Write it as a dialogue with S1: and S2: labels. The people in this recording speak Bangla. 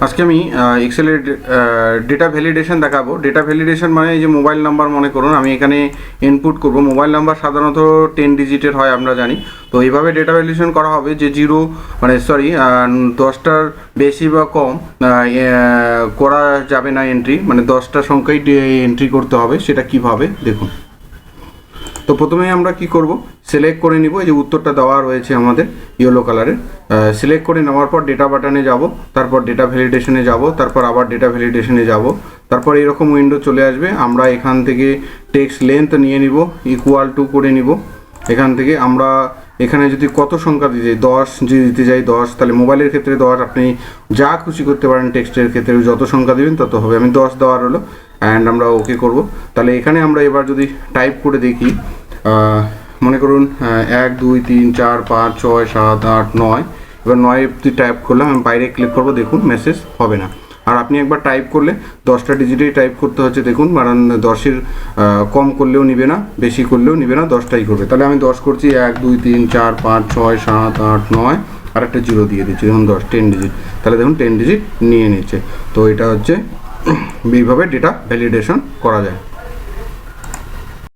S1: আজকে আমি এক্সেলের ডেটা ভ্যালিডেশন দেখাবো। ডেটা ভ্যালিডেশন মানে এই যে মোবাইল নাম্বার মনে করুন আমি এখানে ইনপুট করব। মোবাইল নাম্বার সাধারণত 10 ডিজিটের হয় আমরা জানি। তো এইভাবে ডেটা ভ্যালিডেশন করা হবে যে 10টার বেশি বা কম করা যাবে না এন্ট্রি, মানে 10টা সংখ্যাই এন্ট্রি করতে হবে। সেটা কিভাবে দেখুন। তো প্রথমেই আমরা কি করব, সিলেক্ট করে নিব। এই যে উত্তরটা দেওয়া রয়েছে আমাদের ইয়েলো কালারের, সিলেক্ট করে নেওয়ার পর ডেটা বাটনে যাব, তারপর ডেটা ভ্যালিডেশনে যাব, তারপর আবার ডেটা ভ্যালিডেশনে যাব। তারপর এরকম উইন্ডো চলে আসবে। আমরা এখান থেকে টেক্সট লেন্থ নিয়ে নিব, ইকুয়াল টু করে নিব। এখান থেকে আমরা এখানে যদি কত সংখ্যা দিতে যাই, 10 যদি দিতে যাই 10, তাহলে মোবাইলের ক্ষেত্রে 10, আপনি যা খুশি করতে পারেন। টেক্সটের ক্ষেত্রে যত সংখ্যা দেবেন তত হবে। আমি 10 দেওয়ার হলো, অ্যান্ড আমরা ওকে করব। তাহলে এখানে আমরা এবার যদি টাইপ করে দেখি, মনে করুন 1 2 3 4 5 6 7 8 9, এবার 9 অবধি টাইপ করলাম। আমি বাইরে ক্লিক করব, দেখুন মেসেজ হবে না। আর আপনি একবার টাইপ করলে 10টা ডিজিটেই টাইপ করতে হচ্ছে, দেখুন। কারণ 10-এর কম করলেও নিবে না, বেশি করলেও নিবে না, 10টাই করবে। তাহলে আমি 10 করছি, 1 2 3 4 5 6 7 8 9, আর একটা 0 দিয়ে দিচ্ছি, দেখুন 10 ডিজিট। তাহলে দেখুন 10 ডিজিট নিয়ে নিচ্ছে। তো এটা হচ্ছে এইভাবে ডেটা ভ্যালিডেশন করা যায়।